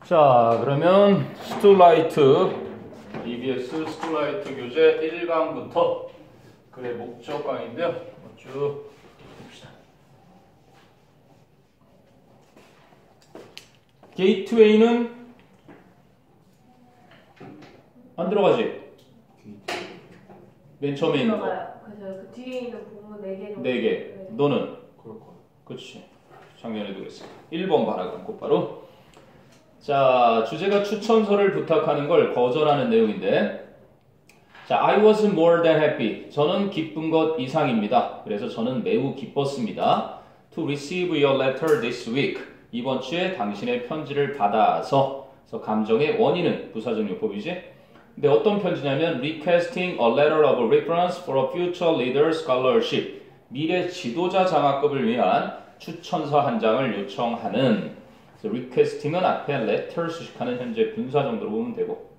자, 그러면 스툴라이트 EBS 스툴라이트 교재 1강부터 글의 목적 강의인데요. 쭉 봅시다. 게이트웨이는 안 들어가지? 맨 처음에 있는 거. 그래서 그 뒤에 있는 부분 4개 정도. 4개. 네. 너는? 그럴 거야. 그렇지. 작년에도 그랬어. 1번 바라감 곧바로. 자, 주제가 추천서를 부탁하는 걸 거절하는 내용인데, 자, I was more than happy. 저는 기쁜 것 이상입니다. 그래서 저는 매우 기뻤습니다. To receive your letter this week. 이번 주에 당신의 편지를 받아서. 그래서 감정의 원인은 부사적 요법이지. 근데 어떤 편지냐면 requesting a letter of reference for a future leader scholarship. 미래 지도자 장학금을 위한 추천서 한 장을 요청하는. requesting은 앞에 letter 수식하는 현재 분사 정도로 보면 되고.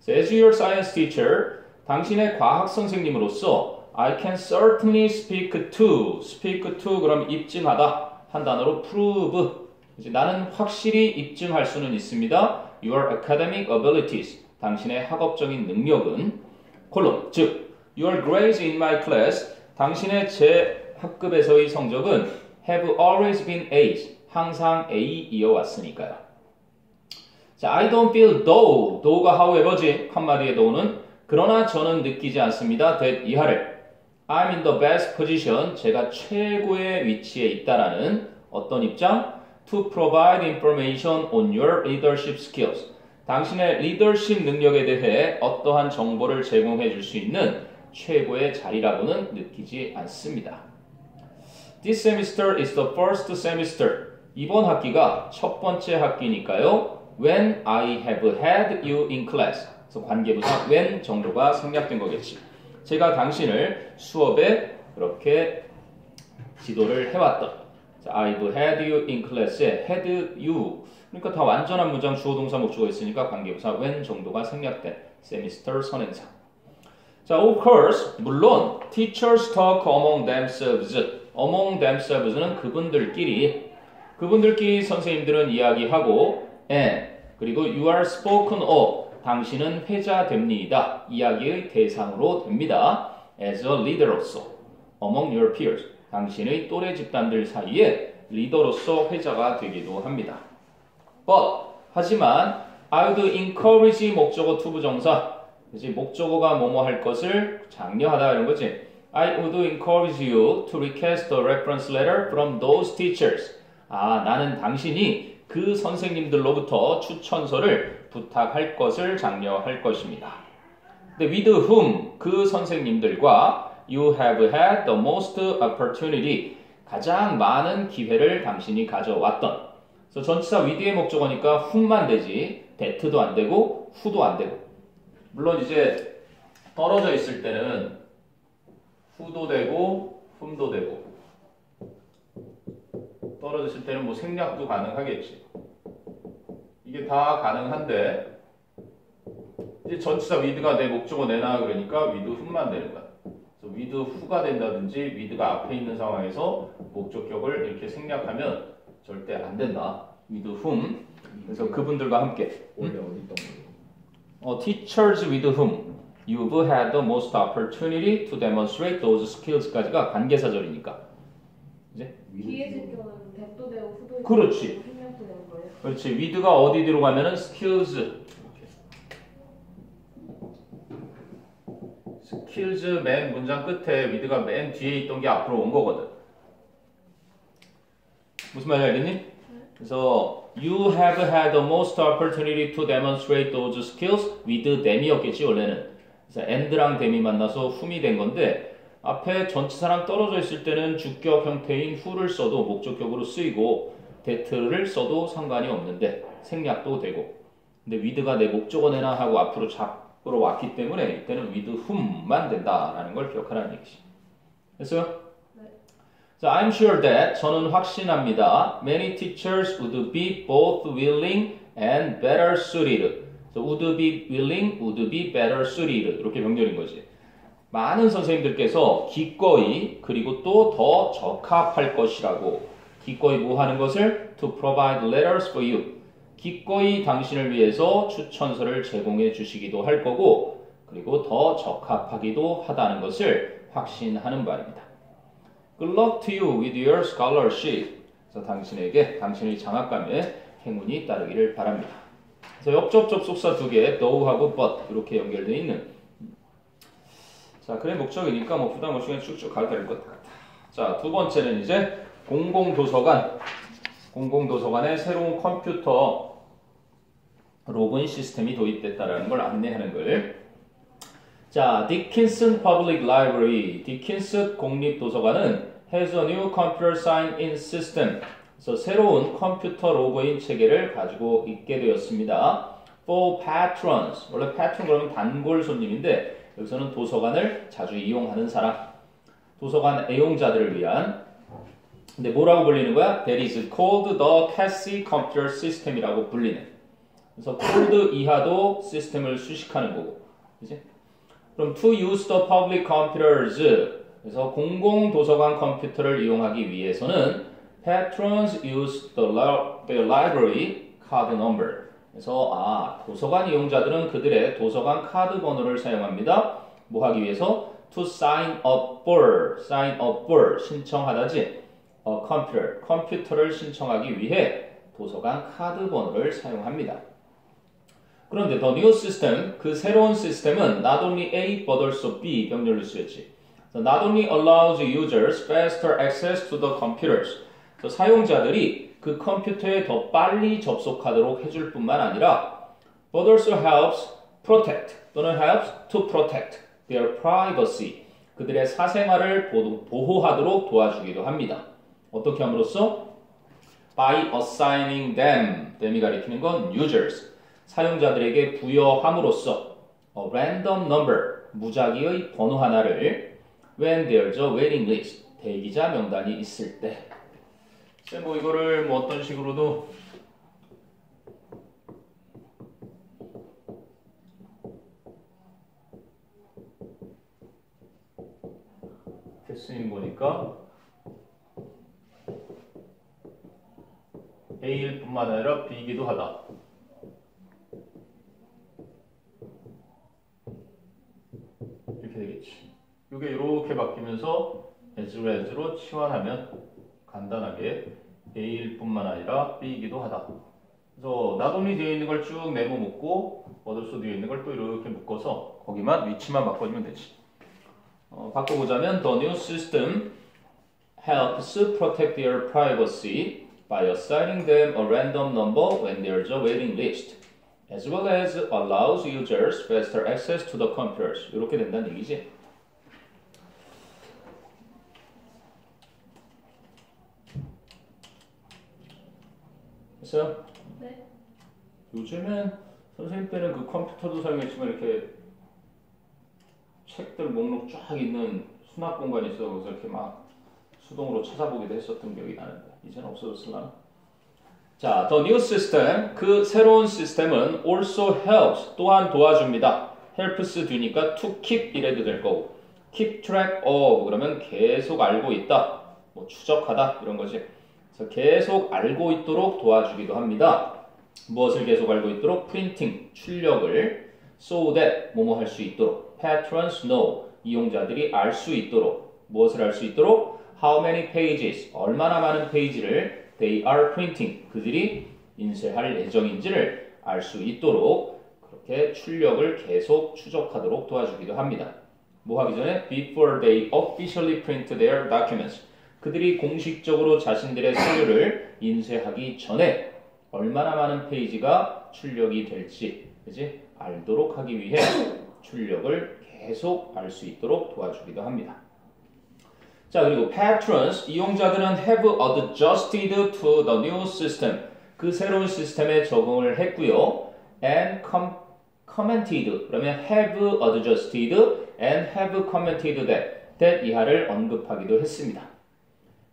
As your science teacher, 당신의 과학 선생님으로서 I can certainly speak to 그럼 입증하다 한 단어로 prove. 이제 나는 확실히 입증할 수는 있습니다. Your academic abilities, 당신의 학업적인 능력은 콜론, 즉 Your grades in my class, 당신의 제 학급에서의 성적은 have always been A's, 항상 A 이어왔으니까요. 자, I don't feel though가 however지, 한마디의 though는 그러나 저는 느끼지 않습니다. that 이하를 I'm in the best position, 제가 최고의 위치에 있다라는 어떤 입장? To provide information on your leadership skills, 당신의 리더십 능력에 대해 어떠한 정보를 제공해 줄 수 있는 최고의 자리라고는 느끼지 않습니다. This semester is the first semester. 이번 학기가 첫 번째 학기니까요. When I have had you in class. 그래서 관계부사 when 정도가 생략된 거겠지. 제가 당신을 수업에 그렇게 지도를 해왔던. 자, I've had you in class에 had you. 그러니까 다 완전한 문장 주어 동사 목적어 있으니까 관계부사 when 정도가 생략된 semester 선행사. 자, of course, 물론 teachers talk among themselves. among themselves는 그분들끼리 선생님들은 이야기하고 and 그리고 you are spoken of, 당신은 회자됩니다. 이야기의 대상으로 됩니다. as a leader로서 among your peers, 당신의 또래 집단들 사이에 리더로서 회자가 되기도 합니다. But, 하지만 I would encourage 목적어 투부정사, 그치? 목적어가 뭐뭐 할 것을 장려하다 이런 거지. I would encourage you to request a reference letter from those teachers. 아, 나는 당신이 그 선생님들로부터 추천서를 부탁할 것을 장려할 것입니다. 근데 with whom, 그 선생님들과 you have had the most opportunity, 가장 많은 기회를 당신이 가져왔던. 그래서 전치사 with의 목적어니까 whom만 되지 that도 안 되고 who도 안 되고. 물론 이제 떨어져 있을 때는 who도 되고 whom도 되고, 떨어졌을 때는 뭐 생략도 가능하겠지. 이게 다 가능한데 이제 전치사 with가 내 목적어 내놔 그러니까 with whom만 되는 거야. 그래서 with who가 된다든지 with가 앞에 있는 상황에서 목적격을 이렇게 생략하면 절대 안 된다. with whom. 그래서 그분들과 함께. 원래 어디 있던 거예요? Teachers with whom you've had the most opportunity to demonstrate those skills까지가 관계사절이니까. 이제 뒤에 진경은 that도 되고 who도 되고 그렇지. 생략도 되는 거예요. 그렇지. with가 어디 들어가면은 skills. skills 맨 문장 끝에 with가 맨 뒤에 있던 게 앞으로 온 거거든. 무슨 말인지 알겠니? 그래서 you have had the most opportunity to demonstrate those skills with them이었겠지 원래는. 그래서 and랑 them이 만나서 whom이 된 건데 앞에 전치사랑 떨어져 있을 때는 주격 형태인 who를 써도 목적격으로 쓰이고 that를 써도 상관이 없는데 생략도 되고. 근데 with가 내 목적어 내나 하고 앞으로 잡으러 왔기 때문에 이때는 with whom만 된다라는 걸 기억하라는 얘기지. 됐어요? So I'm sure that, 저는 확신합니다. Many teachers would be both willing and better suited. So would be willing, would be better suited. 이렇게 병렬인 거지. 많은 선생님들께서 기꺼이 그리고 또 더 적합할 것이라고. 기꺼이 뭐 하는 것을? To provide letters for you. 기꺼이 당신을 위해서 추천서를 제공해 주시기도 할 거고 그리고 더 적합하기도 하다는 것을 확신하는 바입니다. Good luck to you with your scholarship. 그래서 당신에게 당신의 장학금에 행운이 따르기를 바랍니다. 그래서 역접 접속사 두 개, though하고 but 이렇게 연결되어 있는. 자, 그래 목적이니까 뭐 부담 없이 그냥 쭉쭉 가도 될 것 같다. 자, 두 번째는 이제 공공도서관. 공공도서관에 새로운 컴퓨터 로그인 시스템이 도입됐다는 걸 안내하는 걸. 자, 디킨슨 Public Library, 디킨슨 공립도서관은 has a new computer sign-in system. 그래서 새로운 컴퓨터 로그인 체계를 가지고 있게 되었습니다. For patrons, 원래 patron 그러면 단골 손님인데 여기서는 도서관을 자주 이용하는 사람, 도서관 애용자들을 위한. 근데 뭐라고 불리는 거야? That is called the CASI computer system이라고 불리는. 그래서 코드 이하도 시스템을 수식하는 거고, 그지? 그럼 to use the public computers, 그래서 공공 도서관 컴퓨터를 이용하기 위해서는 patrons use the library card number. 그래서 도서관 이용자들은 그들의 도서관 카드 번호를 사용합니다. 뭐 하기 위해서? To sign up for 신청하다지. 컴퓨터를 신청하기 위해 도서관 카드 번호를 사용합니다. 그런데 the new system, 그 새로운 시스템은 not only A but also B 병렬로 쓰였지. So not only allows users faster access to the computers. So 사용자들이 그 컴퓨터에 더 빨리 접속하도록 해줄 뿐만 아니라 but also helps protect 또는 helps to protect their privacy. 그들의 사생활을 보호하도록 도와주기도 합니다. 어떻게 함으로써? By assigning them, them이 가리키는 건 users, 사용자들에게 부여함으로써 a random number, 무작위의 번호 하나를 when there's a waiting list, 대기자 명단이 있을 때. 뭐 이거를 뭐 어떤 식으로도 쓰인 거니까 A일 뿐만 아니라 B이기도 하다. 이렇게 되겠지. 이게 이렇게 바뀌면서 as로 치환하면 간단하게 A일 뿐만 아니라 B이기도 하다. 그래서 not only 되어 있는 걸 쭉 네모 묶고 but also 되어 있는 걸 또 이렇게 묶어서 거기만 위치만 바꿔주면 되지. 바꿔보자면 the new system helps protect their privacy by assigning them a random number when there's a waiting list, as well as allows users faster access to the computers. 이렇게 된다는 얘기지. 됐어요? 네. 요즘엔 선생님 때는 그 컴퓨터도 사용했지만 이렇게 책들 목록 쫙 있는 수납 공간이 있어. 그래서 이렇게 막 수동으로 찾아보기도 했었던 기억이 나는데 이제는 없어졌을라나? 자, the new system, 그 새로운 시스템은 also helps, 또한 도와줍니다. helps 뒤니까 to keep 이래도 될 거고 keep track of 그러면 계속 알고 있다, 뭐 추적하다 이런 거지. 그래서 계속 알고 있도록 도와주기도 합니다. 무엇을 계속 알고 있도록? printing, 출력을 so that 뭐뭐 할 수 있도록 patrons know, 이용자들이 알 수 있도록 무엇을 알 수 있도록? how many pages, 얼마나 많은 페이지를 they are printing, 그들이 인쇄할 예정인지를 알 수 있도록 그렇게 출력을 계속 추적하도록 도와주기도 합니다. 뭐 하기 전에? before they officially print their documents, 그들이 공식적으로 자신들의 서류를 인쇄하기 전에 얼마나 많은 페이지가 출력이 될지, 그지? 알도록 하기 위해 출력을 계속 알 수 있도록 도와주기도 합니다. 자, 그리고 patrons, 이용자들은 have adjusted to the new system, 그 새로운 시스템에 적응을 했고요. and commented, 그러면 have adjusted and have commented that 이하를 언급하기도 했습니다.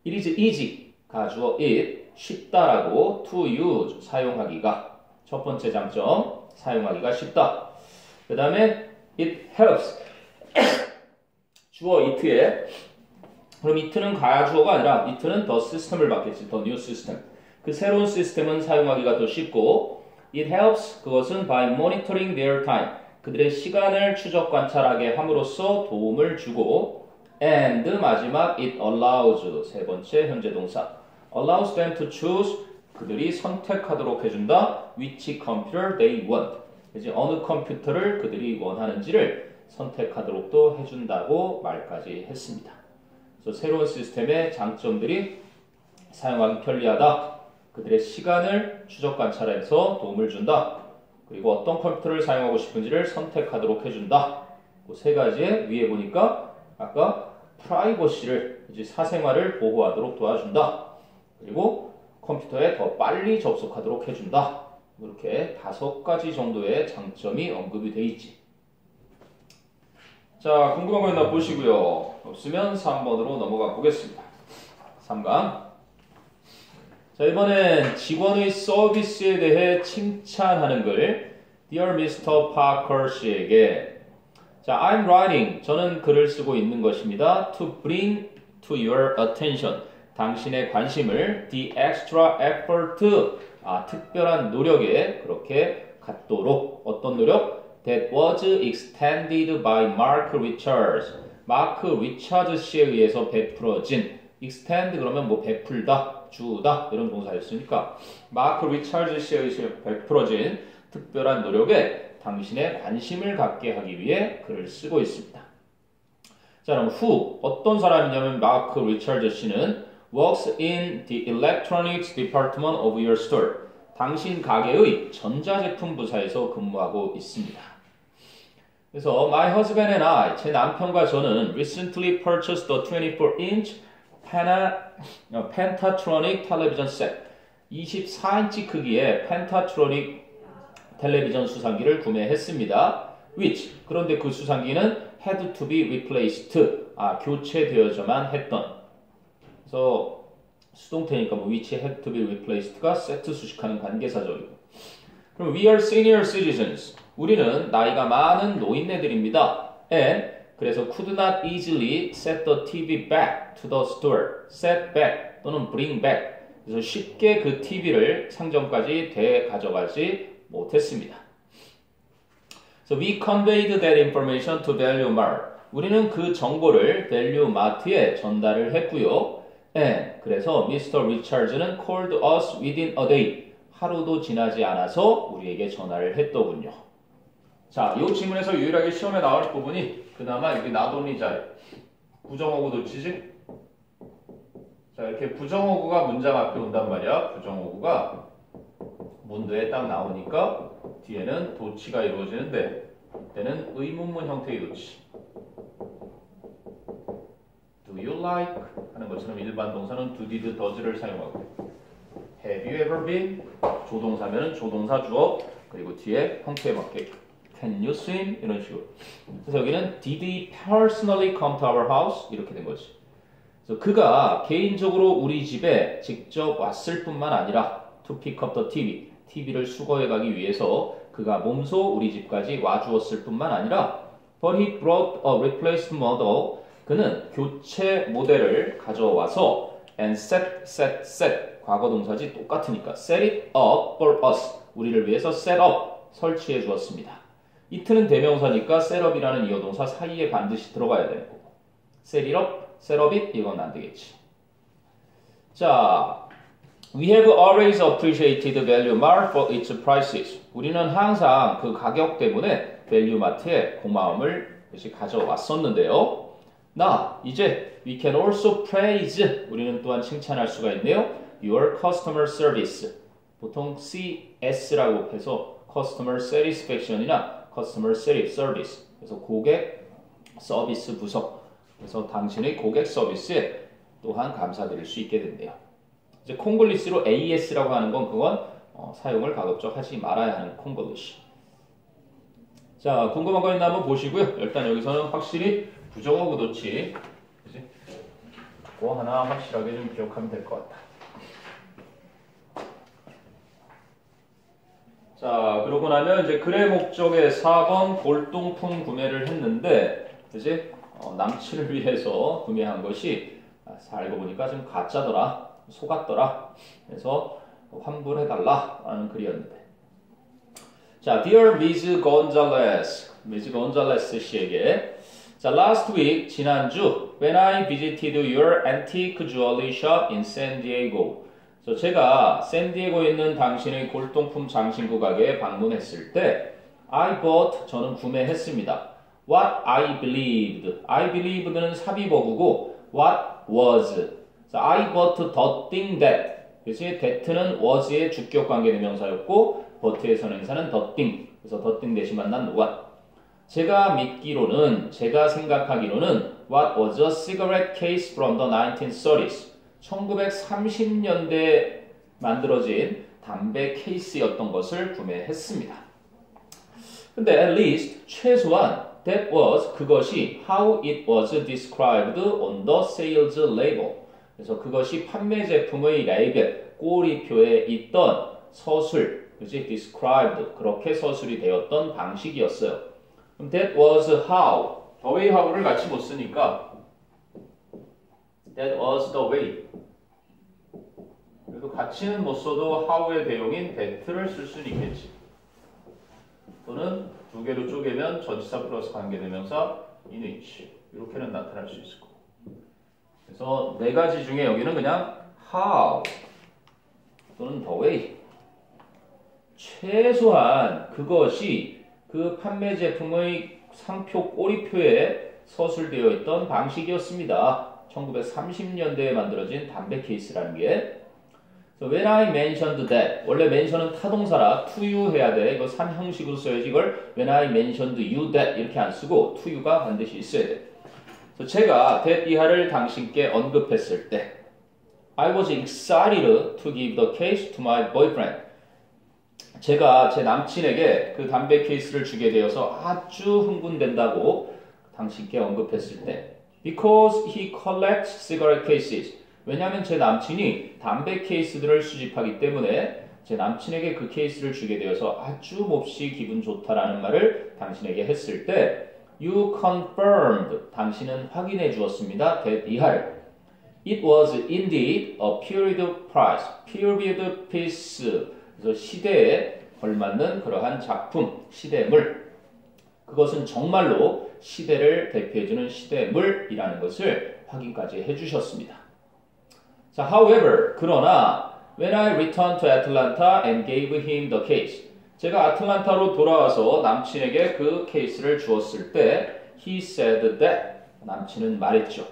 It is easy, 가주어 it, 쉽다라고 to use, 사용하기가 첫 번째 장점, 사용하기가 쉽다. 그 다음에 it helps, 주어 it에, 그럼 it는 가주어가 아니라 it는 the system을 받겠지, the new system. 그 새로운 시스템은 사용하기가 더 쉽고 it helps 그것은 by monitoring their time 그들의 시간을 추적 관찰하게 함으로써 도움을 주고 and 마지막 it allows 세 번째 현재 동사 allows them to choose 그들이 선택하도록 해준다 which computer they want 이제 어느 컴퓨터를 그들이 원하는지를 선택하도록도 해준다고 말까지 했습니다. 그래서 새로운 시스템의 장점들이 사용하기 편리하다. 그들의 시간을 추적 관찰해서 도움을 준다. 그리고 어떤 컴퓨터를 사용하고 싶은지를 선택하도록 해준다. 그 세 가지에 위에 보니까 아까 프라이버시를 이제 사생활을 보호하도록 도와준다. 그리고 컴퓨터에 더 빨리 접속하도록 해준다. 이렇게 5가지 정도의 장점이 언급이 돼 있지. 자, 궁금한 거 있나 보시고요. 없으면 3번으로 넘어가 보겠습니다. 3강. 자, 이번엔 직원의 서비스에 대해 칭찬하는 글 Dear Mr. Parker 씨에게 자, I'm writing. 저는 글을 쓰고 있는 것입니다. To bring to your attention. 당신의 관심을 the extra effort 특별한 노력에 그렇게 갖도록 어떤 노력? That was extended by Mark Richards. 마크 리차드 씨에 의해서 베풀어진 extend 그러면 뭐 베풀다, 주다 이런 동사였으니까 마크 리차드 씨에 의해서 베풀어진 특별한 노력에 당신의 관심을 갖게 하기 위해 글을 쓰고 있습니다. 자, 그럼 who 어떤 사람이냐면 마크 리차드 씨는 works in the electronics department of your store. 당신 가게의 전자제품 부사에서 근무하고 있습니다. 그래서 my husband and I, 제 남편과 저는 recently purchased a 24-inch Pentatronic television set. 24인치 크기의 펜타트로닉 텔레비전 수상기를 구매했습니다. which, 그런데 그 수상기는 had to be replaced. 교체되어야만 했던. 그래서 수동태니까 뭐 which had to be replaced가 세트 수식하는 관계사적이고. 그럼 we are senior citizens. 우리는 나이가 많은 노인네들입니다. and 그래서 could not easily set the TV back to the store. set back 또는 bring back. 그래서 쉽게 그 TV를 상점까지 되가져가지 못했습니다. So we conveyed that information to Value Mart. 우리는 그 정보를 Value Mart에 전달을 했고요. And 그래서 Mr. Richards는 called us within a day. 하루도 지나지 않아서 우리에게 전화를 했더군요. 자, 이 질문에서 유일하게 시험에 나올 부분이 그나마 여기 not only 자리. 부정어구 놓치지? 자, 이렇게 부정어구가 문장 앞에 온단 말이야. 부정어구가 문도에 딱 나오니까 뒤에는 도치가 이루어지는데 이때는 의문문 형태의 도치. Do you like? 하는 것처럼 일반 동사는 do, did, does를 사용하고 Have you ever been? 조동사면은 조동사 주어 그리고 뒤에 형태에 맞게 Can you swim? 이런 식으로. 그래서 여기는 Did he personally come to our house? 이렇게 된 거지. 그래서 그가 개인적으로 우리 집에 직접 왔을 뿐만 아니라 To pick up the TV. TV를 수거해 가기 위해서 그가 몸소 우리 집까지 와주었을 뿐만 아니라 But he brought a replaced model. 그는 교체 모델을 가져와서 and set 과거 동사지 똑같으니까 set it up for us. 우리를 위해서 set up 설치해 주었습니다. it는 대명사니까 set up이라는 이어동사 사이에 반드시 들어가야 되는 거고 set it up, set up it 이건 안 되겠지. 자, we have always appreciated Value Mart for its prices. 우리는 항상 그 가격 때문에 Value Mart에 고마움을 가져왔었는데요. 나 이제 we can also praise 우리는 또한 칭찬할 수가 있네요. Your customer service 보통 CS라고 해서 customer satisfaction이나 customer service 그래서 고객 서비스 부서 그래서 당신의 고객 서비스에 또한 감사드릴 수 있게 된대요. 이제 콩글리시로 AS라고 하는 건 그건 사용을 가급적 하지 말아야 하는 콩글리시. 자, 궁금한 거 있나 한번 보시고요. 일단 여기서는 확실히 부정어구 도치 그치? 그거 하나 확실하게 좀 기억하면 될 것 같다. 자, 그러고 나면 이제 글의 목적의 4번 골동품 구매를 했는데 그치? 남친을 위해서 구매한 것이 알고 보니까 좀 가짜더라 속았더라. 그래서 환불해달라라는 글이었는데. 자, Dear Ms. Gonzalez, Ms. Gonzalez 씨에게 자, last week, 지난주 when I visited your antique jewelry shop in San Diego. 제가 샌디에고에 있는 당신의 골동품 장신구 가게에 방문했을 때 I bought, 저는 구매했습니다. What I believed. I believed는 삽입어구고 what was. 자, I bought the thing that. 그래서 that는 was의 주격 관계 대명사였고 but의 선행사는 the thing. 그래서 the thing 대신 만난 what. 제가 믿기로는, 제가 생각하기로는 what was a cigarette case from the 1930s. 1930년대에 만들어진 담배 케이스였던 것을 구매했습니다. 근데 at least, 최소한 that was, 그것이 how it was described on the sales label. 그래서 그것이 판매 제품의 레이벨, 꼬리표에 있던 서술, 그지? described, 그렇게 서술이 되었던 방식이었어요. 그럼 that was how, the way how를 같이 못 쓰니까 that was the way. 그래도 같이는 못 써도 how의 대용인 that를 쓸 수는 있겠지. 또는 두 개로 쪼개면 전치사 플러스 관계대명사 in which 이렇게는 나타날 수 있을 거고. 그래서 네 가지 중에 여기는 그냥 how 또는 the way. 최소한 그것이 그 판매 제품의 상표 꼬리표에 서술되어 있던 방식이었습니다. 1930년대에 만들어진 담배 케이스라는 게. So when I mentioned that, 원래 mention은 타동사라 to you 해야 돼. 이거 산형식으로 써야지. 이걸 when I mentioned you that 이렇게 안 쓰고 to you가 반드시 있어야 돼. So 제가 that 이하를 당신께 언급했을 때 I was excited to give the case to my boyfriend. 제가 제 남친에게 그 담배 케이스를 주게 되어서 아주 흥분된다고 당신께 언급했을 때 Because he collects cigarette cases. 왜냐하면 제 남친이 담배 케이스들을 수집하기 때문에 제 남친에게 그 케이스를 주게 되어서 아주 몹시 기분 좋다라는 말을 당신에게 했을 때 You confirmed. 당신은 확인해 주었습니다. that 이하를. It was indeed a period piece. period piece. 그래서 시대에 걸맞는 그러한 작품, 시대물. 그것은 정말로 시대를 대표해주는 시대물이라는 것을 확인까지 해주셨습니다. 자, however, 그러나 when I returned to Atlanta and gave him the case. 제가 아틀란타로 돌아와서 남친에게 그 케이스를 주었을 때 he said that. 남친은 말했죠.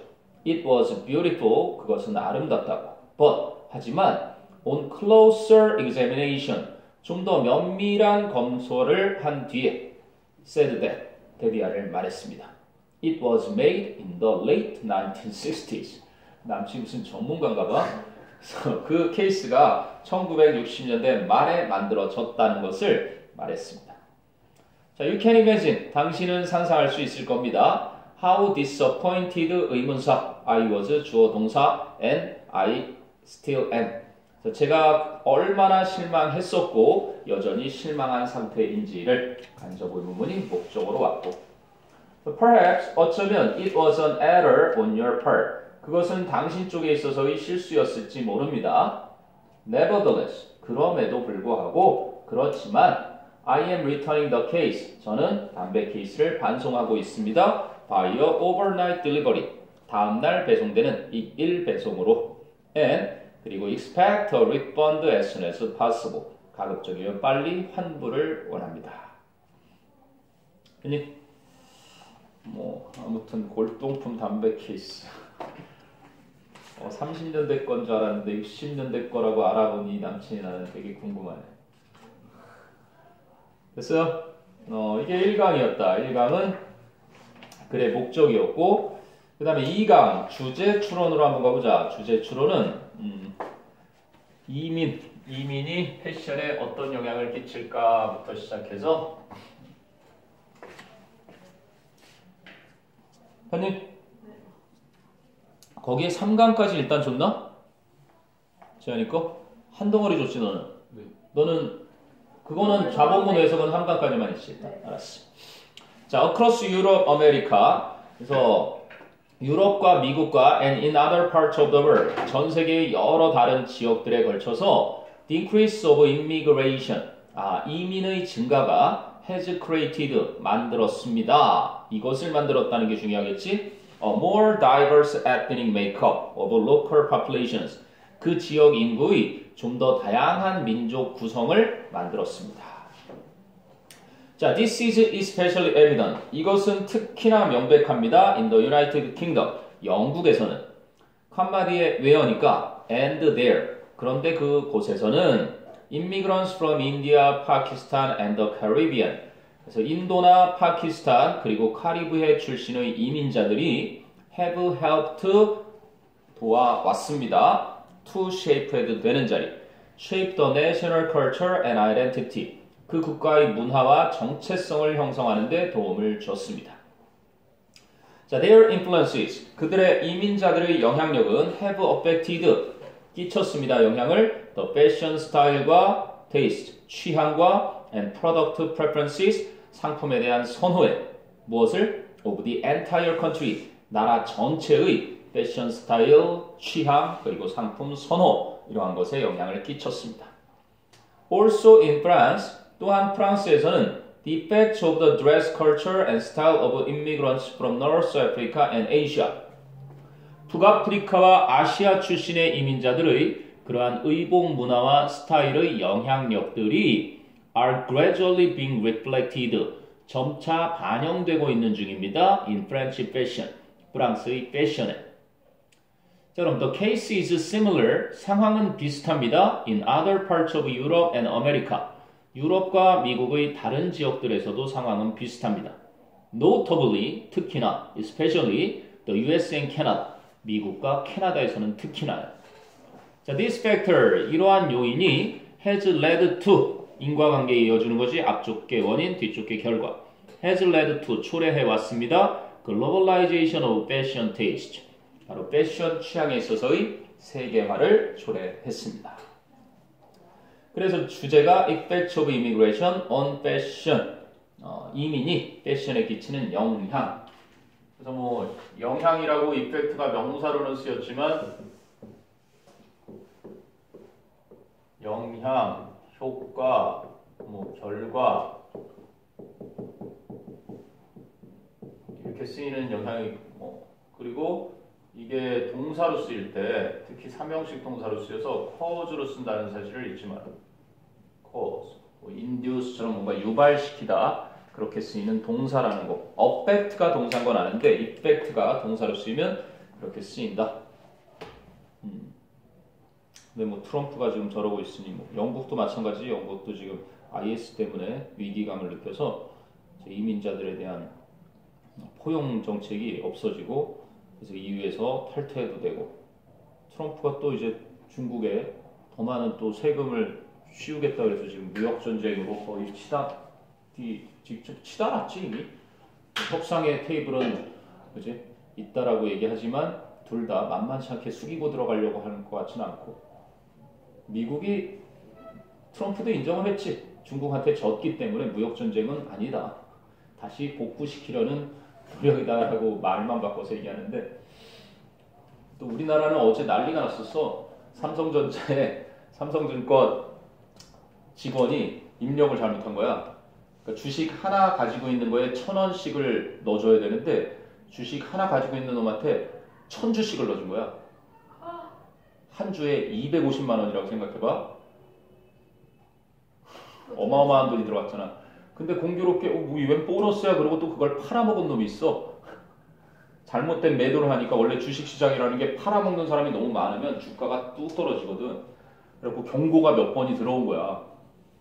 It was beautiful. 그것은 아름답다고. But, 하지만 on closer examination. 좀 더 면밀한 검토를 한 뒤에 said that. 데비아를 말했습니다. It was made in the late 1960s. 남친 무슨 전문가인가 봐. 그래서 그 케이스가 1960년대 말에 만들어졌다는 것을 말했습니다. 자, you can imagine. 당신은 상상할 수 있을 겁니다. How disappointed 의문사. I was 주어 동사 and I still am. 그래서 제가 얼마나 실망했었고 여전히 실망한 상태인지를 간접 의문문이 목적으로 왔고 Perhaps 어쩌면 it was an error on your part. 그것은 당신 쪽에 있어서의 실수였을지 모릅니다. Nevertheless, 그럼에도 불구하고 그렇지만 I am returning the case. 저는 담배 케이스를 반송하고 있습니다. By a overnight delivery. 다음날 배송되는 일 배송으로 and 그리고 expect a refund as soon as possible. 가급적이면 빨리 환불을 원합니다. 아니, 아무튼 골동품 담배 케이스. 30년대 건 줄 알았는데 60년대 거라고 알아보니 남친이 나는 되게 궁금하네. 됐어요? 이게 1강이었다. 1강은 글의 목적이었고 그 다음에 2강 주제 추론으로 한번 가보자. 주제 추론은 이민이 패션에 어떤 영향을 끼칠까부터 시작해서 현님 거기에 3강까지 일단 줬나? 재현이 거? 한 덩어리 줬지 너는? 네. 너는 그거는 자본문 해석은 3강까지만 했지. 네. 알았어. 자, across Europe, America. 그래서 유럽과 미국과 and in other parts of the world. 전 세계의 여러 다른 지역들에 걸쳐서 The increase of immigration. 이민의 증가가 has created, 만들었습니다. 이것을 만들었다는 게 중요하겠지? A more diverse ethnic makeup of local populations. 그 지역 인구의 좀 더 다양한 민족 구성을 만들었습니다. 자, this is especially evident. 이것은 특히나 명백합니다. In the United Kingdom. 영국에서는. 칸마 뒤에 where니까 and there. 그런데 그곳에서는 immigrants from India, Pakistan and the Caribbean. 그래서 인도나 파키스탄 그리고 카리브해 출신의 이민자들이 have helped 도와왔습니다. to shape 되는 자리. shape the national culture and identity. 그 국가의 문화와 정체성을 형성하는 데 도움을 줬습니다. 자, their influences. 그들의 이민자들의 영향력은 have affected. 끼쳤습니다. 영향을 the fashion style과 taste, 취향과 and product preferences, 상품에 대한 선호에 무엇을? of the entire country, 나라 전체의 패션 스타일, 취향, 그리고 상품 선호 이러한 것에 영향을 끼쳤습니다. Also in France, 또한 프랑스에서는 the effects of the dress culture and style of immigrants from North Africa and Asia, 북아프리카와 아시아 출신의 이민자들의 그러한 의복 문화와 스타일의 영향력들이 are gradually being reflected, 점차 반영되고 있는 중입니다. in French fashion, 프랑스의 패션에. 자, 그럼 the case is similar, 상황은 비슷합니다. in other parts of Europe and America, 유럽과 미국의 다른 지역들에서도 상황은 비슷합니다. notably, 특히나, especially the US and Canada, 미국과 캐나다에서는 특히나요. 자, this factor, 이러한 요인이 has led to, 인과관계에 이어주는 것이 앞쪽의 원인, 뒤쪽의 결과. has led to, 초래해 왔습니다. globalization of fashion taste. 바로 패션 취향에 있어서의 세계화를 초래했습니다. 그래서 주제가 Effects of Immigration on Fashion. 이민이 패션에 끼치는 영향. 그래서 뭐 영향이라고 이펙트가 명사로는 쓰였지만 영향, 효과, 뭐 결과 이렇게 쓰이는 영향이 그리고 이게 동사로 쓰일 때 특히 삼형식 동사로 쓰여서 cause로 쓴다는 사실을 잊지 마라. cause, induce처럼 뭔가 유발시키다 그렇게 쓰이는 동사라는 거. affect가 동사인 건 아는데 effect가 동사로 쓰이면 그렇게 쓰인다. 근데 뭐 트럼프가 지금 저러고 있으니 뭐 영국도 마찬가지. 영국도 지금 IS 때문에 위기감을 느껴서 이민자들에 대한 포용 정책이 없어지고 그래서 EU에서 탈퇴해도 되고 트럼프가 또 이제 중국에 더 많은 또 세금을 씌우겠다 그래서 지금 무역 전쟁으로 거의 직접 치달았지 이미. 협상의 테이블은 그지 있다라고 얘기하지만 둘 다 만만치 않게 숙이고 들어가려고 하는 것 같지는 않고 미국이 트럼프도 인정을 했지. 중국한테 졌기 때문에 무역 전쟁은 아니다. 다시 복구시키려는 노력이다라고 말만 바꿔서 얘기하는데 또 우리나라는 어제 난리가 났었어. 삼성전자에 삼성증권 직원이 입력을 잘못한 거야. 그러니까 주식 하나 가지고 있는 거에 1,000원씩을 넣어줘야 되는데 주식 하나 가지고 있는 놈한테 1,000주씩을 넣어준 거야. 한 주에 250만 원이라고 생각해봐. 어마어마한 돈이 들어갔잖아. 근데 공교롭게 웬 보너스야 그러고 또 그걸 팔아먹은 놈이 있어. 잘못된 매도를 하니까 원래 주식시장이라는 게 팔아먹는 사람이 너무 많으면 주가가 뚝 떨어지거든. 그래갖고 경고가 몇 번이 들어온 거야.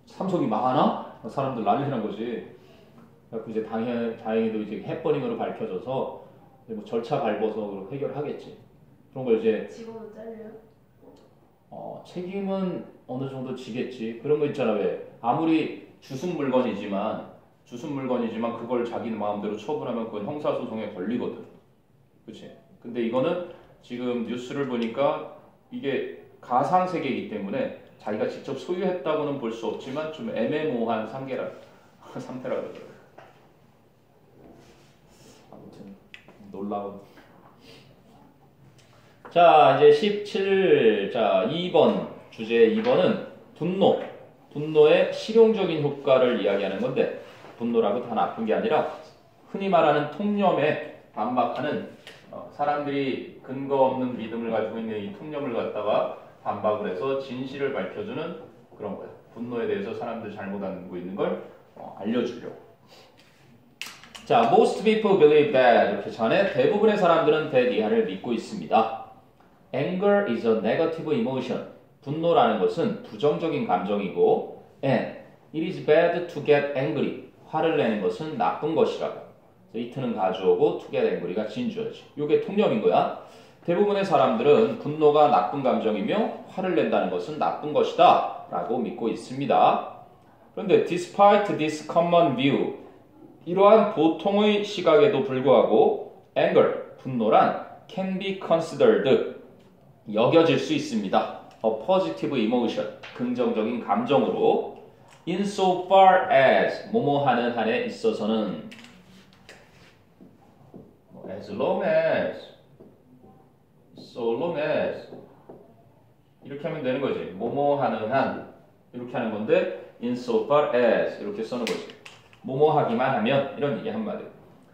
삼성이 망하나? 사람들 난리 난 거지. 그래갖고 이제 다행히도 이제 해버닝으로 밝혀져서 뭐 절차 밟아서 해결하겠지. 그런 걸 이제 직원은 잘려요? 책임은 어느 정도 지겠지. 그런 거 있잖아. 왜 아무리 주순 물건이지만 그걸 자기 마음대로 처분하면 그건 형사소송에 걸리거든. 그치? 근데 이거는 지금 뉴스를 보니까 이게 가상세계이기 때문에 자기가 직접 소유했다고는 볼 수 없지만 좀 애매모호한 상태라 그러더라고요. 아무튼 놀라운. 자, 이제 17, 자, 2번 주제 2번은 분노의 실용적인 효과를 이야기하는 건데 분노라고 다 나쁜 게 아니라 흔히 말하는 통념에 반박하는 사람들이 근거 없는 믿음을 가지고 있는 이 통념을 갖다가 반박을 해서 진실을 밝혀주는 그런 거야. 분노에 대해서 사람들 잘못 알고 있는 걸 알려주려고. 자, most people believe that 이렇게 전에 대부분의 사람들은 that 이하를 믿고 있습니다. Anger is a negative emotion. 분노라는 것은 부정적인 감정이고 and it is bad to get angry. 화를 내는 것은 나쁜 것이라고. it는 가주어고 to get angry가 진주어지. 이게 통념인 거야. 대부분의 사람들은 분노가 나쁜 감정이며 화를 낸다는 것은 나쁜 것이다 라고 믿고 있습니다. 그런데 despite this common view 이러한 보통의 시각에도 불구하고 anger, 분노란 can be considered 여겨질 수 있습니다. A positive emotion, 긍정적인 감정으로 insofar as 뭐뭐 하는 한에 있어서는 as long as, so long as 이렇게 하면 되는 거지. 뭐뭐 하는 한 이렇게 하는 건데 insofar as 이렇게 쓰는 거지. 뭐뭐 하기만 하면 이런 얘기 한마디로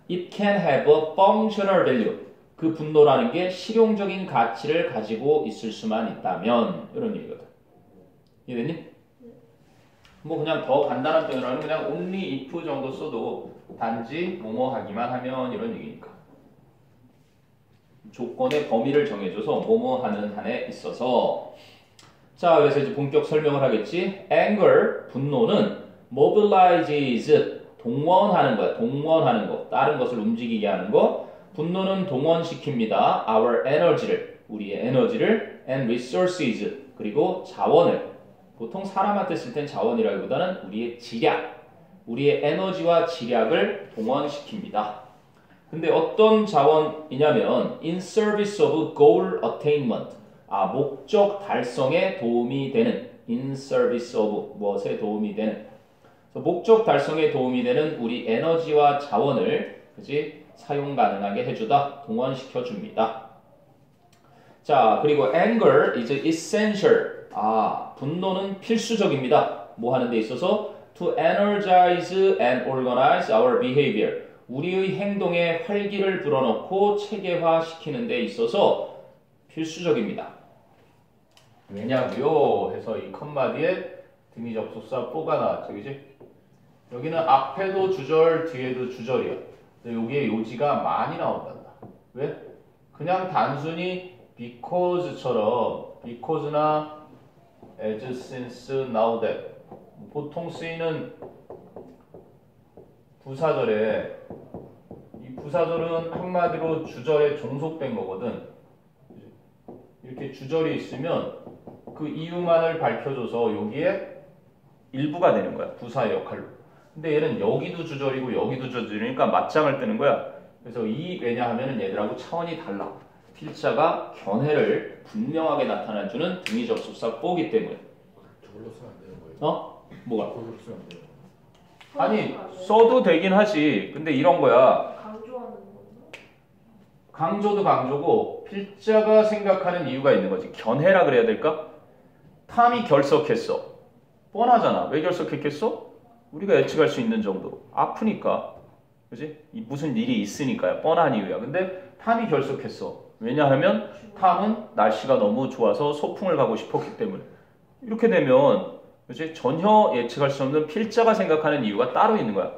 it can have a functional value 그 분노라는 게 실용적인 가치를 가지고 있을 수만 있다면 이런 얘기거든. 이해됐니? 뭐 그냥 더 간단한 표현으로는 그냥 only if 정도 써도 단지 뭐뭐 하기만 하면 이런 얘기니까. 조건의 범위를 정해줘서 뭐뭐 하는 한에 있어서 자 그래서 이제 본격 설명을 하겠지. anger, 분노는 mobilizes, 동원하는 거야. 동원하는 거. 다른 것을 움직이게 하는 거. 분노는 동원시킵니다. our energy를, 우리의 에너지를 and resources, 그리고 자원을. 보통 사람한테 쓸 땐 자원이라기보다는 우리의 지략, 우리의 에너지와 지략을 동원시킵니다. 근데 어떤 자원이냐면 in service of goal attainment, 목적 달성에 도움이 되는 in service of 무엇에 도움이 되는 목적 달성에 도움이 되는 우리 에너지와 자원을 그치? 사용 가능하게 해주다, 동원시켜 줍니다. 자, 그리고 anger is essential. 분노는 필수적입니다. 뭐 하는 데 있어서 to energize and organize our behavior. 우리의 행동에 활기를 불어넣고 체계화시키는 데 있어서 필수적입니다. 왜냐고요? 해서 이 컴마 뒤에 등위 접속사 4가 나왔죠. 그지? 여기는 앞에도 주절, 뒤에도 주절이야. 근데 여기에 요지가 많이 나온단다. 왜? 그냥 단순히 because처럼 because나 as, since, now, that 보통 쓰이는 부사절에 이 부사절은 한마디로 주절에 종속된 거거든. 이렇게 주절이 있으면 그 이유만을 밝혀줘서 여기에 일부가 되는 거야. 부사의 역할로. 근데 얘는 여기도 주절이고 여기도 주절이니까 맞짱을 뜨는 거야. 그래서 이 왜냐하면은 얘들하고 차원이 달라. 필자가 견해를 분명하게 나타내주는 등위 접속사 4기 때문에. 저걸로 쓰면 안 되는 거예요? 뭐가? 저걸로 쓰면 안 돼요. 아니 써도 되긴 하지. 근데 이런 거야. 강조하는 건가? 강조도 강조고 필자가 생각하는 이유가 있는 거지. 견해라 그래야 될까? 탐이 결석했어. 뻔하잖아. 왜 결석했겠어? 우리가 예측할 수 있는 정도로. 아프니까. 그지? 무슨 일이 있으니까요. 뻔한 이유야. 근데 탐이 결석했어. 왜냐하면 탐은 날씨가 너무 좋아서 소풍을 가고 싶었기 때문에. 이렇게 되면 그치? 전혀 예측할 수 없는 필자가 생각하는 이유가 따로 있는 거야.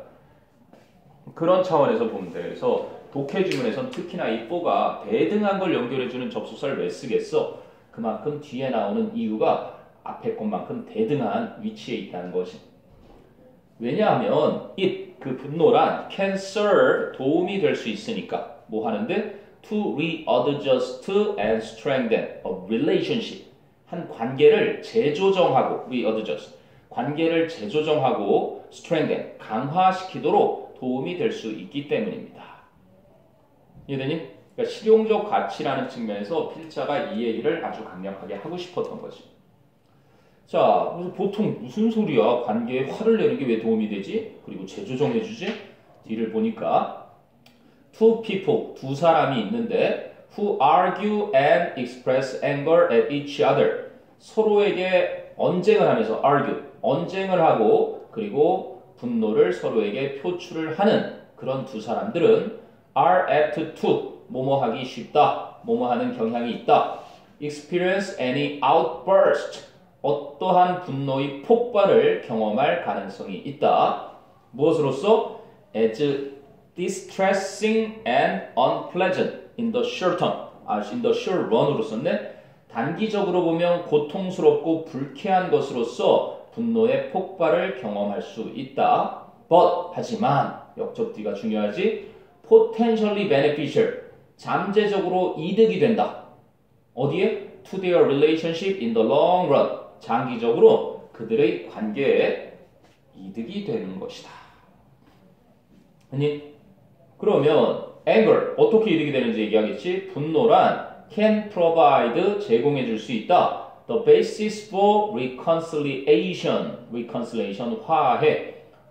그런 차원에서 보면 돼. 그래서 독해지문에선 특히나 이 4가 대등한 걸 연결해주는 접속사를 왜 쓰겠어? 그만큼 뒤에 나오는 이유가 앞에 것만큼 대등한 위치에 있다는 것이. 왜냐하면 it, 그 분노란 can serve, 도움이 될 수 있으니까 뭐 하는데? to readjust and strengthen a relationship. 한 관계를 재조정하고 readjust, 관계를 재조정하고 strengthen, 강화시키도록 도움이 될 수 있기 때문입니다. 이해되니? 그러니까 실용적 가치라는 측면에서 필자가 이 얘기를 아주 강력하게 하고 싶었던 거지. 자, 그래서 보통 무슨 소리야? 관계에 화를 내는 게 왜 도움이 되지? 그리고 재조정해주지? 뒤를 보니까 two people, 두 사람이 있는데 who argue and express anger at each other. 서로에게 언쟁을 하면서 argue, 언쟁을 하고 그리고 분노를 서로에게 표출을 하는 그런 두 사람들은 are apt to 뭐뭐 하기 쉽다, 뭐뭐 하는 경향이 있다. experience any outburst 어떠한 분노의 폭발을 경험할 가능성이 있다. 무엇으로써? as distressing and unpleasant in the short term. in the short run으로 썼네. 단기적으로 보면 고통스럽고 불쾌한 것으로서 분노의 폭발을 경험할 수 있다. But 하지만 역접 뒤가 중요하지. potentially beneficial 잠재적으로 이득이 된다. 어디에? To their relationship in the long run 장기적으로 그들의 관계에 이득이 되는 것이다. 아니 그러면 anger 어떻게 이득이 되는지 얘기하겠지. 분노란 can provide 제공해 줄 수 있다. The basis for reconciliation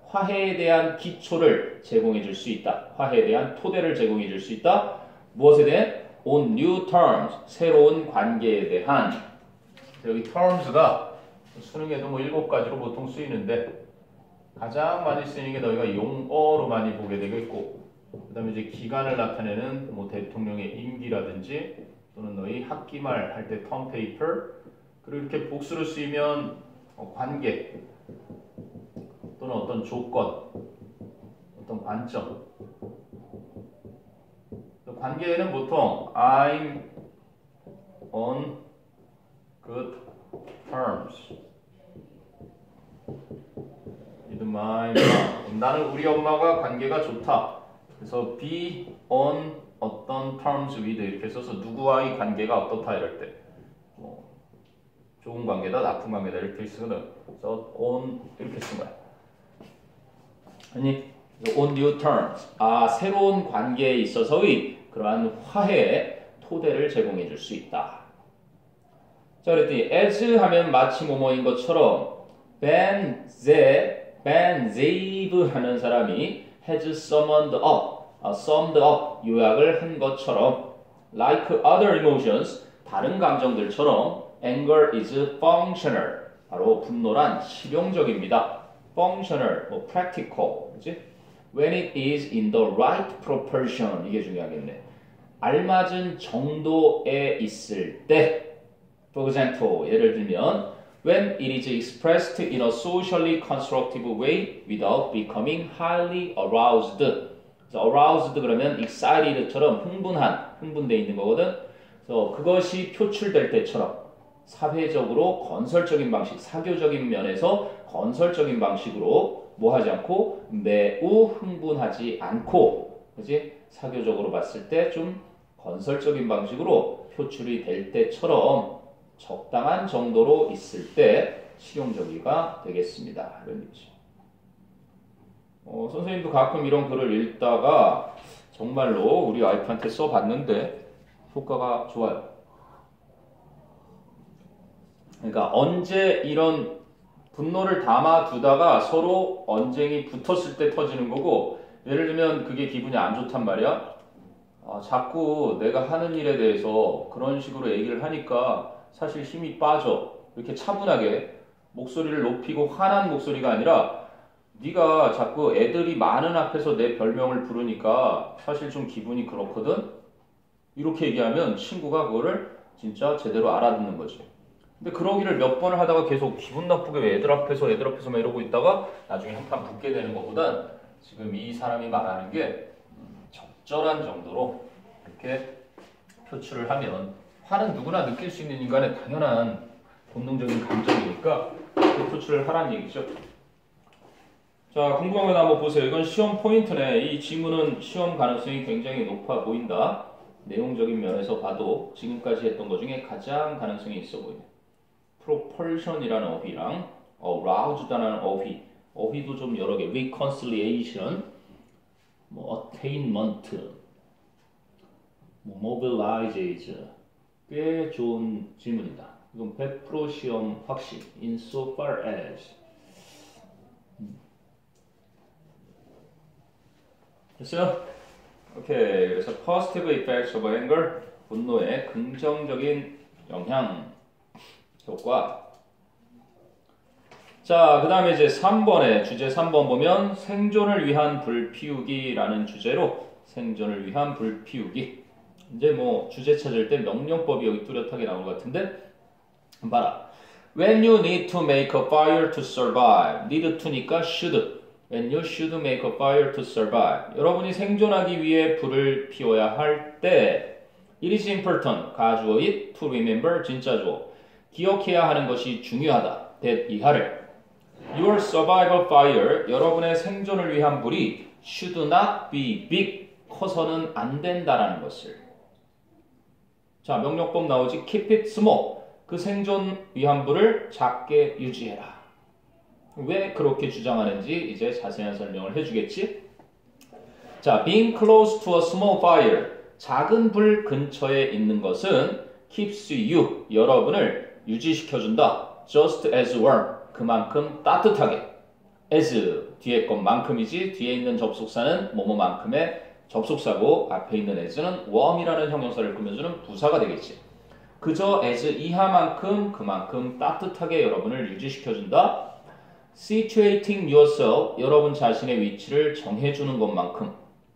화해에 대한 기초를 제공해 줄 수 있다. 화해에 대한 토대를 제공해 줄 수 있다. 무엇에 대해? On new terms 새로운 관계에 대한 여기 terms가 수능에도 뭐 7가지로 보통 쓰이는데 가장 많이 쓰이는 게 너희가 용어로 많이 보게 되겠고 그 다음에 이제 기간을 나타내는 뭐 대통령의 임기라든지 또는 너희 학기말 할 때 term paper 그리고 이렇게 복수로 쓰이면 관계 또는 어떤 조건 어떤 관점 관계에는 보통 I'm on good terms with my mom. 나는 우리 엄마가 관계가 좋다. 그래서 be on 어떤 terms with 이렇게 써서 누구와의 관계가 어떻다 이럴 때 뭐 좋은 관계다 나쁜 관계다 이렇게 쓰거든. 그래서 on 이렇게 쓴 거야. 아니 on new terms 새로운 관계에 있어서의 그러한 화해의 토대를 제공해 줄 수 있다. 자 그랬더니 as 하면 마치 뭐뭐인 것처럼 Ben Zeev 하는 사람이 has summed up 요약을 한 것처럼 like other emotions 다른 감정들처럼 anger is functional 바로 분노란 실용적입니다. functional, 뭐 practical, 그치? When it is in the right proportion 이게 중요하겠네. 알맞은 정도에 있을 때, for example, 예를 들면 when it is expressed in a socially constructive way without becoming highly aroused. 그래서 aroused 그러면 excited처럼 흥분돼 있는 거거든. 그래서 그것이 표출될 때처럼 사회적으로 건설적인 방식, 사교적인 면에서 건설적인 방식으로 뭐 하지 않고 매우 흥분하지 않고, 그지? 사교적으로 봤을 때 좀 건설적인 방식으로 표출이 될 때처럼 적당한 정도로 있을 때 실용적이가 되겠습니다. 이런 얘기죠. 선생님도 가끔 이런 글을 읽다가 정말로 우리 와이프한테 써봤는데 효과가 좋아요. 그러니까 언제 이런 분노를 담아두다가 서로 언쟁이 붙었을 때 터지는 거고, 예를 들면 그게 기분이 안 좋단 말이야. 자꾸 내가 하는 일에 대해서 그런 식으로 얘기를 하니까 사실 힘이 빠져. 이렇게 차분하게 목소리를 높이고 화난 목소리가 아니라 네가 자꾸 애들이 많은 앞에서 내 별명을 부르니까 사실 좀 기분이 그렇거든. 이렇게 얘기하면 친구가 그거를 진짜 제대로 알아듣는 거지. 근데 그러기를 몇 번을 하다가 계속 기분 나쁘게 왜 애들 앞에서만 이러고 있다가 나중에 한판 붙게 되는 것보단 지금 이 사람이 말하는 게 적절한 정도로 이렇게 표출을 하면, 화는 누구나 느낄 수 있는 인간의 당연한 본능적인 감정이니까 그 표출을 하라는 얘기죠. 자, 궁금한 거 한번 보세요. 이건 시험 포인트네. 이 지문은 시험 가능성이 굉장히 높아 보인다. 내용적인 면에서 봐도 지금까지 했던 것 중에 가장 가능성이 있어 보이네. proportion이라는 어휘랑 aroused라는 어휘도 좀 여러 개, reconciliation, 뭐 attainment, 뭐 mobilizes 꽤 좋은 질문이다. 이건 100% 시험 확실. insofar as 됐어요? 오케이. 그래서 positive effects of anger, 분노의 긍정적인 영향, 효과. 자, 그 다음에 이제 3번에 주제 3번 보면 생존을 위한 불 피우기라는 주제로 생존을 위한 불 피우기. 이제 뭐 주제 찾을 때 명령법이 여기 뚜렷하게 나온 것 같은데 봐라. When you need to make a fire to survive. need to니까 should. When you should make a fire to survive. 여러분이 생존하기 위해 불을 피워야 할 때 It is important. 가주어 it to remember 진짜 주어. 기억해야 하는 것이 중요하다. that 이하를. Your survival fire. 여러분의 생존을 위한 불이 should not be big. 커서는 안 된다라는 것을. 자, 명령법 나오지. Keep it small. 그 생존 위한 불을 작게 유지해라. 왜 그렇게 주장하는지 이제 자세한 설명을 해주겠지. 자, being close to a small fire. 작은 불 근처에 있는 것은 keeps you. 여러분을 유지시켜준다. just as warm. 그만큼 따뜻하게. as 뒤에 것만큼이지 뒤에 있는 접속사는 뭐뭐만큼의 접속사고 앞에 있는 as는 warm이라는 형용사를 꾸며주는 부사가 되겠지. 그저 as 이하만큼 그만큼 따뜻하게 여러분을 유지시켜준다. situating yourself, 여러분 자신의 위치를 정해주는 것만큼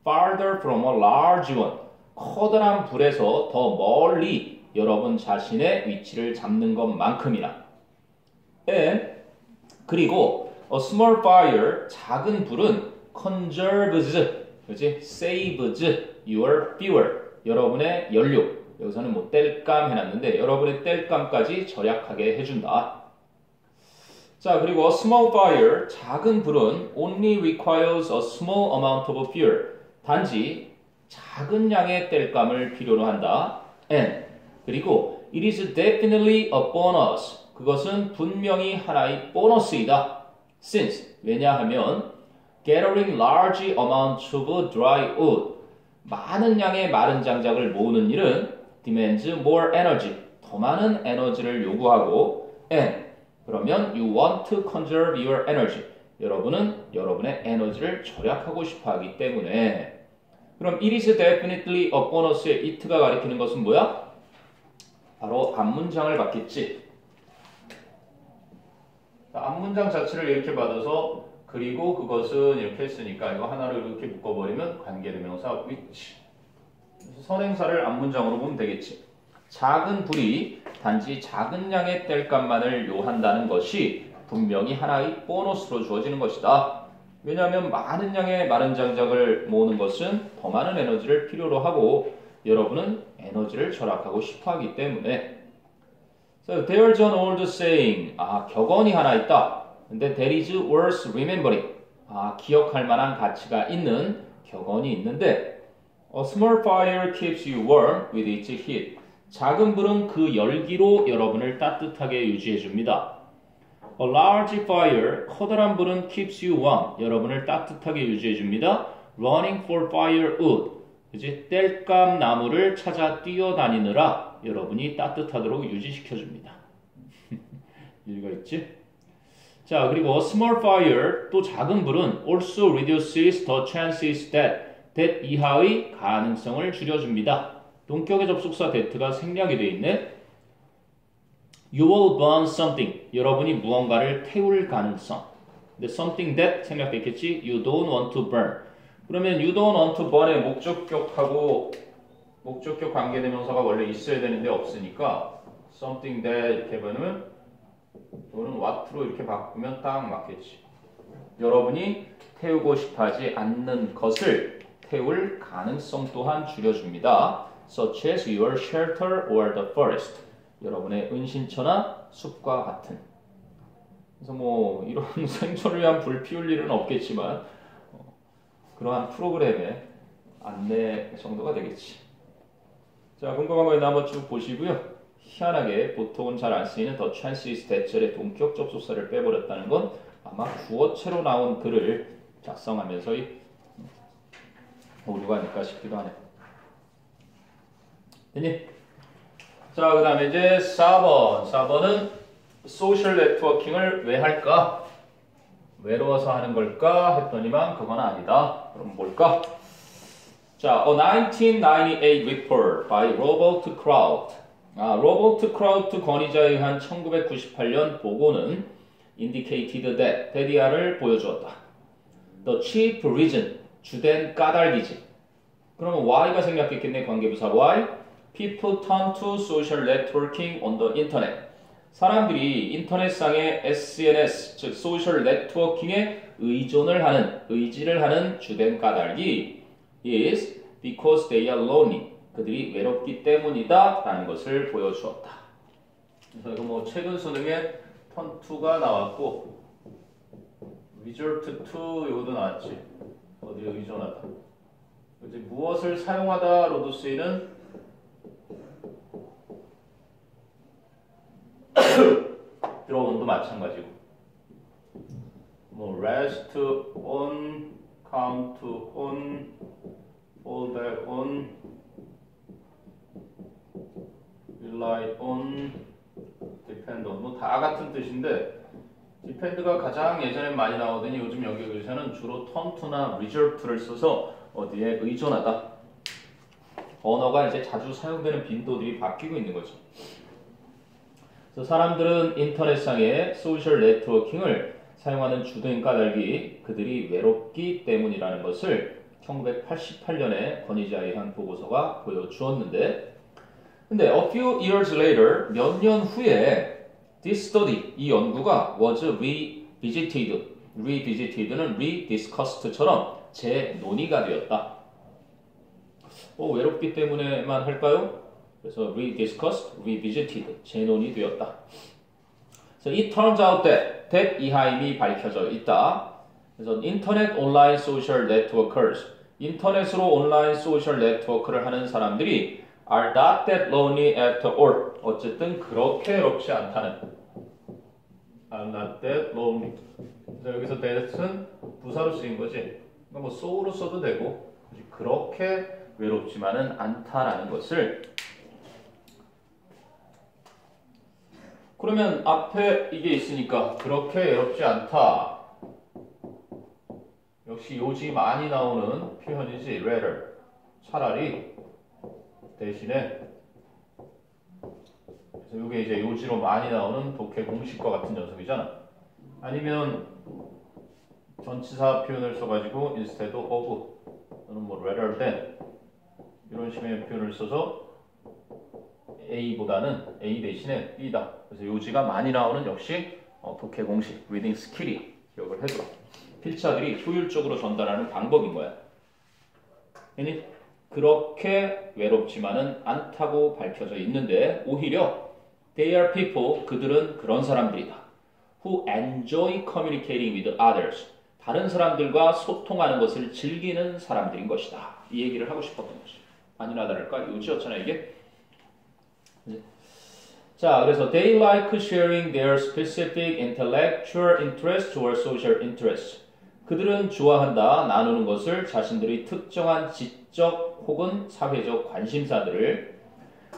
farther from a large one, 커다란 불에서 더 멀리 여러분 자신의 위치를 잡는 것만큼이나 and 그리고 a small fire, 작은 불은 conserves, 그렇지? saves your fuel, 여러분의 연료. 여기서는 뭐 땔감 해놨는데 여러분의 땔감까지 절약하게 해준다. 자, 그리고 a small fire, 작은 불은 only requires a small amount of fuel. 단지 작은 양의 땔감을 필요로 한다. and 그리고 it is definitely a bonus. 그것은 분명히 하나의 보너스이다. since 왜냐하면 gathering large amounts of dry wood. 많은 양의 마른 장작을 모으는 일은 demands more energy. 더 많은 에너지를 요구하고 and 그러면 you want to conserve your energy. 여러분은 여러분의 에너지를 절약하고 싶어 하기 때문에 그럼 it is definitely a bonus의 it가 가리키는 것은 뭐야? 바로 앞문장을 받겠지. 앞문장 자체를 이렇게 받아서 그리고 그것은 이렇게 했으니까 이거 하나로 이렇게 묶어버리면 관계대명사 which. 그래서 선행사를 앞문장으로 보면 되겠지. 작은 불이 단지 작은 양의 땔감만을 요한다는 것이 분명히 하나의 보너스로 주어지는 것이다. 왜냐하면 많은 양의 마른 장작을 모으는 것은 더 많은 에너지를 필요로 하고 여러분은 에너지를 절약하고 싶어 하기 때문에 So there's an old saying. 격언이 하나 있다. 근데 that is worth remembering. 기억할 만한 가치가 있는 격언이 있는데 A small fire keeps you warm with its heat. 작은 불은 그 열기로 여러분을 따뜻하게 유지해 줍니다. A large fire, 커다란 불은 keeps you warm. 여러분을 따뜻하게 유지해 줍니다. Running for firewood. 그치? 땔감 나무를 찾아 뛰어다니느라 여러분이 따뜻하도록 유지시켜 줍니다. 일리가 있지? 자, 그리고 small fire, 또 작은 불은 also reduces the chances that 이하의 가능성을 줄여줍니다. 동격의 접속사 that가 생략이 되어 있네. You will burn something. 여러분이 무언가를 태울 가능성. 근데 something that 생략됐겠지? You don't want to burn. 그러면 you don't want to burn의 목적격하고 목적격 관계대명사가 원래 있어야 되는데 없으니까 something that 이렇게 보면 이거는 what로 이렇게 바꾸면 딱 맞겠지. 여러분이 태우고 싶어하지 않는 것을 태울 가능성 또한 줄여줍니다. Such as your shelter or the forest. 여러분의 은신처나 숲과 같은. 그래서 뭐 이런 생존을 위한 불 피울 일은 없겠지만 그러한 프로그램의 안내 정도가 되겠지. 자, 궁금한 거 있나 한번 쭉 보시고요. 희한하게 보통은 잘 안 쓰이는 the chances that절의 동격 접속사를 빼버렸다는 건 아마 구어체로 나온 글을 작성하면서의 오류가 아닐까 싶기도 하네. 됐니? 자, 그 다음에 이제 4번. 4번은 소셜 네트워킹을 왜 할까? 외로워서 하는 걸까? 했더니만 그건 아니다. 그럼 뭘까? 자, a 1998 report by Robert Kraut. 로버트 크라우트 권위자에 의한 1998년 보고는 indicated that이야를 보여주었다. The chief reason, 주된 까닭이지. 그러면 why가 생략했겠네, 관계부사 why. People turn to social networking on the internet. 사람들이 인터넷상의 SNS, 즉 소셜 네트워킹에 의지를 하는 주된 까닭이 is because they are lonely. 그들이 외롭기 때문이다 라는 것을 보여주었다. 그래서 이거 뭐 최근 수능에 turn to가 나왔고 resort to 이것도 나왔지. 어디에 의존하다. 이제 무엇을 사용하다로도 쓰이는 들어온도 마찬가지고 뭐 rest on, count on, fall back on, rely on, depend on 뭐 다 같은 뜻인데 depend가 가장 예전에 많이 나오더니 요즘 여기에서는 주로 turn to나 reserve를 써서 어디에 의존하다. 언어가 이제 자주 사용되는 빈도들이 바뀌고 있는 거죠. 그래서 사람들은 인터넷상의 소셜 네트워킹을 사용하는 주된 까닭이 그들이 외롭기 때문이라는 것을 1988년에 권위자에 한 보고서가 보여주었는데 근데 a few years later 몇 년 후에 this study, 이 연구가 was revisited는 rediscussed처럼 재논의가 되었다. 외롭기 때문에만 할까요? 그래서 rediscussed, revisited, 재논의되었다. So it turns out that 이하임이 밝혀져 있다. 그래서 인터넷 온라인 소셜 네트워커스, 인터넷으로 온라인 소셜 네트워크를 하는 사람들이 are not that lonely after all. 어쨌든 그렇게 외롭지 않다는. are not that lonely. 그래서 여기서 that은 부사로 쓰인 거지. 그러니까 뭐 so로 써도 되고 그렇게 외롭지만은 않다라는 것을. 그러면 앞에 이게 있으니까 그렇게 외롭지 않다. 역시 요지 많이 나오는 표현이지. rather, 차라리, 대신에. 그래서 이게 이제 요지로 많이 나오는 독해 공식과 같은 녀석이잖아. 아니면 전치사 표현을 써가지고 instead of 또는 뭐 rather than 이런 식의 표현을 써서 A보다는 A 대신에 B다. 그래서 요지가 많이 나오는 역시 독해 공식, reading skill이 기억을 해둬. 필자들이 효율적으로 전달하는 방법인 거야. 아니, 그렇게 외롭지만은 않다고 밝혀져 있는데 오히려 they are people, 그들은 그런 사람들이다. who enjoy communicating with others, 다른 사람들과 소통하는 것을 즐기는 사람들인 것이다. 이 얘기를 하고 싶었던 거지. 아니나 다를까 요지였잖아 이게. 자, 그래서 they like sharing their specific intellectual interest or social interest. 그들은 좋아한다, 나누는 것을 자신들의 특정한 지적 혹은 사회적 관심사들을.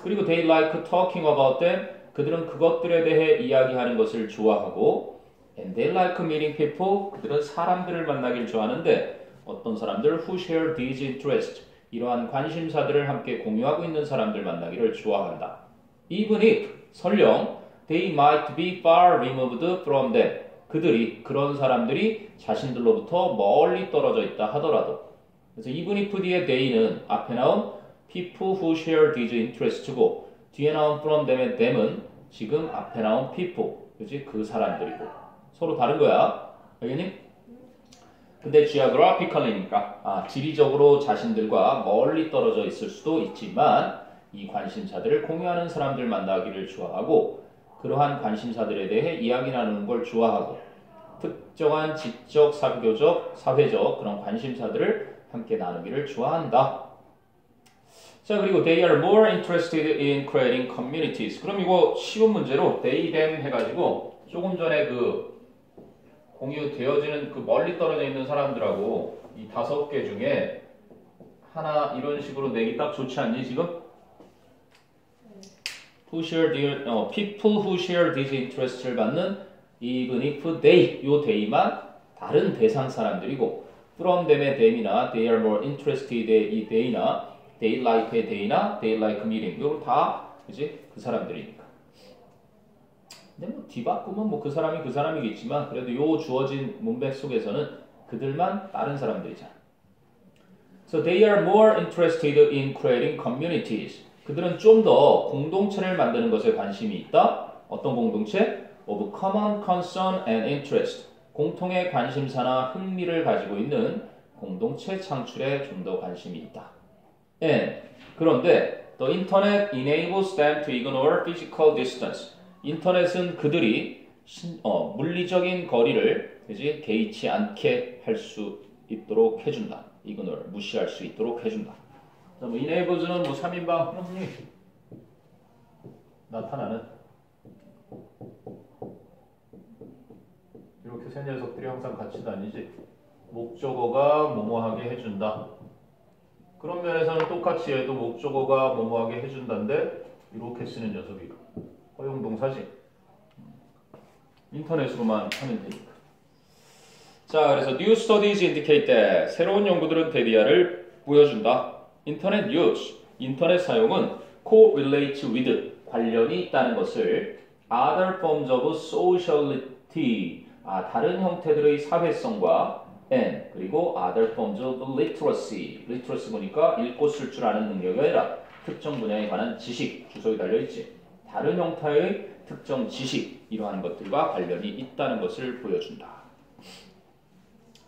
그리고 they like talking about them. 그들은 그것들에 대해 이야기하는 것을 좋아하고 and they like meeting people. 그들은 사람들을 만나길 좋아하는데 어떤 사람들 who share these interests. 이러한 관심사들을 함께 공유하고 있는 사람들 만나기를 좋아한다. Even if, 설령 they might be far removed from them. 그들이, 그런 사람들이 자신들로부터 멀리 떨어져 있다 하더라도. 그래서 even if 뒤에 they는 앞에 나온 people who share these interests고 뒤에 나온 from them의 them은 지금 앞에 나온 people, 그지? 그 사람들이고 서로 다른 거야. 알겠니? 근데 geographically니까 지리적으로 자신들과 멀리 떨어져 있을 수도 있지만 이 관심사들을 공유하는 사람들 만나기를 좋아하고 그러한 관심사들에 대해 이야기 나누는 걸 좋아하고 특정한 지적, 사회적 그런 관심사들을 함께 나누기를 좋아한다. 자, 그리고 they are more interested in creating communities. 그럼 이거 쉬운 문제로 they, them 해가지고 조금 전에 그 공유되어지는 그 멀리 떨어져 있는 사람들하고 이 5개 중에 하나 이런 식으로 내기 딱 좋지 않니 지금? Who share their, people who share these interests를 받는 even if they, 요 they만 다른 대상 사람들이고 from them의 them이나 they are more interested의 이 they나 they like의 they나 they like meeting 이거 다 그지? 그 사람들이니까. 근데 뭐 뒤바꾸면 뭐 그 사람이 그 사람이겠지만 그래도 요 주어진 문맥 속에서는 그들만 다른 사람들이잖아. So they are more interested in creating communities. 그들은 좀 더 공동체를 만드는 것에 관심이 있다. 어떤 공동체? Of common concern and interest. 공통의 관심사나 흥미를 가지고 있는 공동체 창출에 좀 더 관심이 있다. And 그런데 the internet enables them to ignore physical distance. 인터넷은 그들이 물리적인 거리를 그지 개의치 않게 할 수 있도록 해준다. ignore 무시할 수 있도록 해준다. 뭐 enables는 뭐 3인방 형님 나타나는 이렇게 세 녀석들이 항상 같이 다니지. 목적어가 뭐뭐하게 해준다. 그런 면에서는 똑같이 해도 목적어가 뭐뭐하게 해준다인데 이렇게 쓰는 녀석이 허용동사지. 인터넷으로만 하면 되니까. 자, 그래서 new studies indicate that 새로운 연구들은 데디아를 보여준다. 인터넷 use, 인터넷 사용은 correlate with, 관련이 있다는 것을 other forms of sociality, 다른 형태들의 사회성과 and, 그리고 other forms of literacy, literacy 보니까 읽고 쓸 줄 아는 능력이 아니라 특정 분야에 관한 지식, 주석이 달려있지. 다른 형태의 특정 지식, 이러한 것들과 관련이 있다는 것을 보여준다.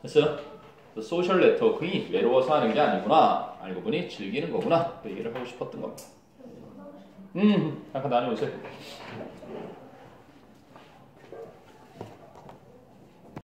그래서 소셜 네트워크가 외로워서 하는 게 아니구나. 알고 보니 즐기는 거구나. 그 얘기를 하고 싶었던 겁니다. 잠깐 다녀오세요.